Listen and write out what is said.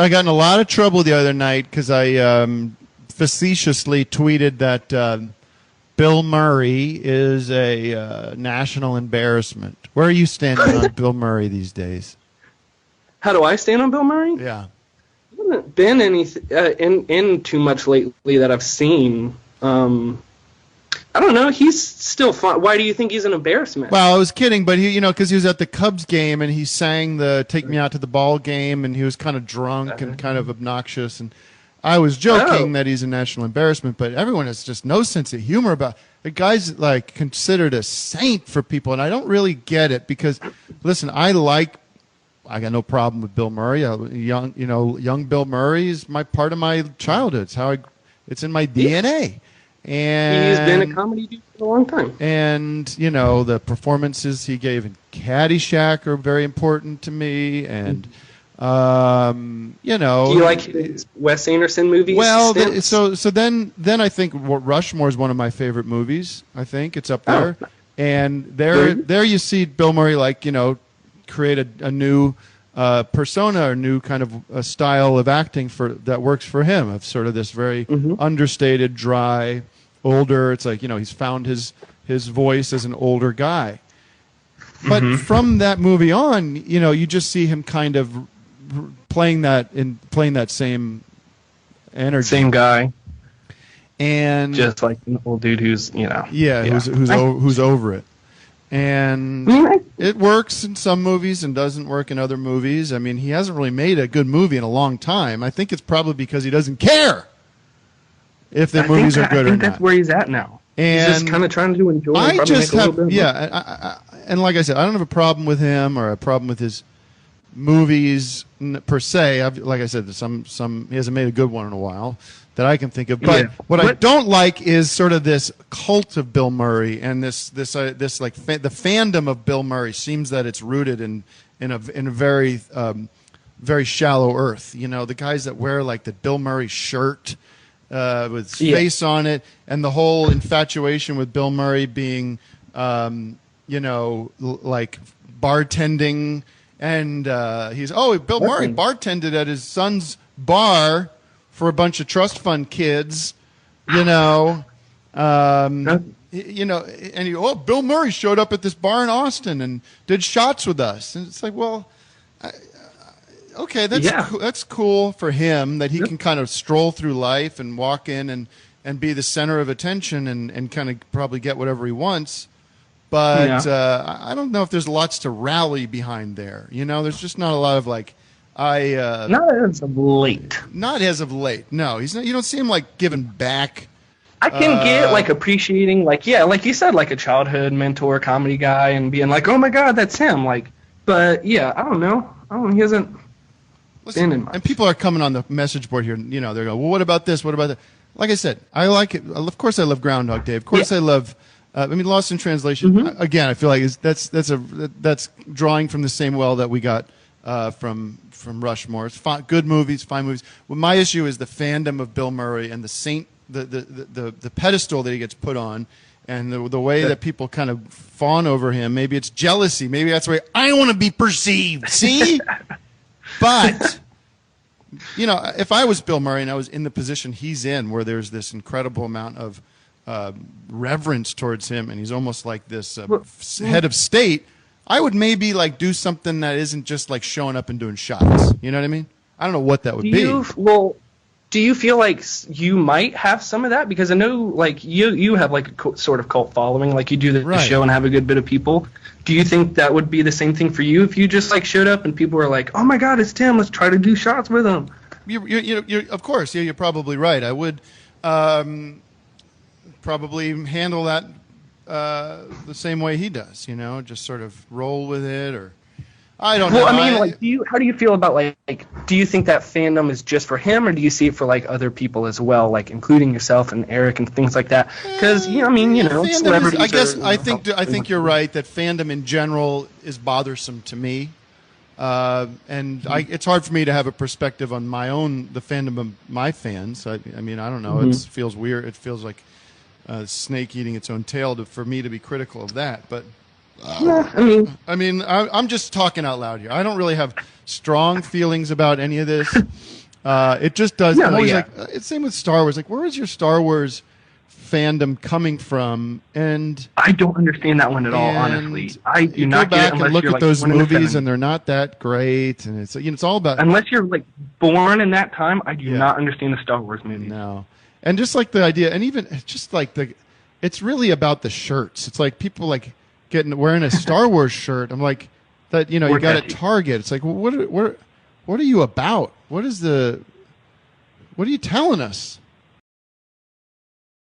I got in a lot of trouble the other night because I facetiously tweeted that Bill Murray is a national embarrassment. Where are you standing on Bill Murray these days? How do I stand on Bill Murray? Yeah. I haven't been in too much lately that I've seen. I don't know. He's still fun. Why do you think he's an embarrassment? Well, I was kidding, but he, because he was at the Cubs game and he sang the "Take Me Out to the Ball Game" and he was kind of drunk and kind of obnoxious, and I was joking that he's a national embarrassment, but everyone has just no sense of humor about the guy's like considered a saint for people, and I don't really get it because, listen, I got no problem with Bill Murray. Young Bill Murray is part of my childhood. It's in my DNA. And he's been a comedy dude for a long time. And, the performances he gave in Caddyshack are very important to me. And, do you like his Wes Anderson movies? Well, so then I think Rushmore is one of my favorite movies. I think it's up there. Oh. And there you see Bill Murray, create a new persona or new kind of a style of acting that works for him, of sort of this very understated, dry, older. It's like, he's found his voice as an older guy. But from that movie on, you just see him kind of playing that same energy. Same guy. And just like an old dude who's, who's over it. And it works in some movies and doesn't work in other movies. I mean, he hasn't really made a good movie in a long time. I think it's probably because he doesn't care if the movies are good or not. I think that's where he's at now. And he's just kind of trying to enjoy. And like I said, I don't have a problem with him or a problem with his movies per se. Like I said, some he hasn't made a good one in a while that I can think of. But what I don't like is sort of this cult of Bill Murray and this the fandom of Bill Murray seems that it's rooted in a very very shallow earth. The guys that wear like the Bill Murray shirt with his face on it, and the whole infatuation with Bill Murray being like bartending, and Bill Murray bartended at his son's bar for a bunch of trust fund kids, and Bill Murray showed up at this bar in Austin and did shots with us, and it's like, well, okay, that's cool for him that he can kind of stroll through life and walk in and be the center of attention and kind of probably get whatever he wants. But I don't know if there's lots to rally behind there. There's just not a lot of like. Not as of late. Not as of late. No, he's not. You don't see him like giving back. I can get like appreciating, like you said, like a childhood mentor, comedy guy, and being like, oh my god, that's him. But I don't know. He hasn't been in much. And people are coming on the message board here. They're going, well, what about this? What about that? Like I said, I like it. Of course, I love Groundhog Day. Of course, I love. Lost in Translation. Again, I feel like that's drawing from the same well that we got from Rushmore. It's good movies, fine movies. Well, my issue is the fandom of Bill Murray and the pedestal that he gets put on, and the way that people kind of fawn over him. Maybe it's jealousy. Maybe that's the way I want to be perceived. See, but if I was Bill Murray and I was in the position he's in, where there's this incredible amount of reverence towards him, and he's almost like this head of state, I would maybe like do something that isn't just like showing up and doing shots. You know what I mean? I don't know what that would be. Do you feel like you might have some of that? Because I know like you have like a sort of cult following, like you do the show and have a good bit of people. Do you think that would be the same thing for you if you just like showed up and people were like, oh my god, it's Tim, let's try to do shots with him? You're of course, you're probably right. I would probably handle that the same way he does, just sort of roll with it, or I don't know. Well, I mean, how do you feel about like do you think that fandom is just for him, or do you see it for like other people as well, like including yourself and Eric and things like that? Because celebrities. I think you're right that fandom in general is bothersome to me, and it's hard for me to have a perspective on the fandom of my fans. I mean, I don't know. It feels weird. It feels like a snake eating its own tail for me to be critical of that, but Yeah, I'm just talking out loud here. I don't really have strong feelings about any of this. It just does. No, I'm always yeah. like, it's same with Star Wars. Like, where is your Star Wars fandom coming from? And I don't understand that one at all, honestly. I do not go back get it and look you're at like those born in the movies, 70s. and they're not that great. And it's it's all about Unless you're like born in that time, I do not understand the Star Wars movies. no, and just like the idea, and even just like it's really about the shirts. It's like people like wearing a Star Wars shirt. I'm like that. You Or got at catchy. Target. It's like, well, what are you about? What are you telling us?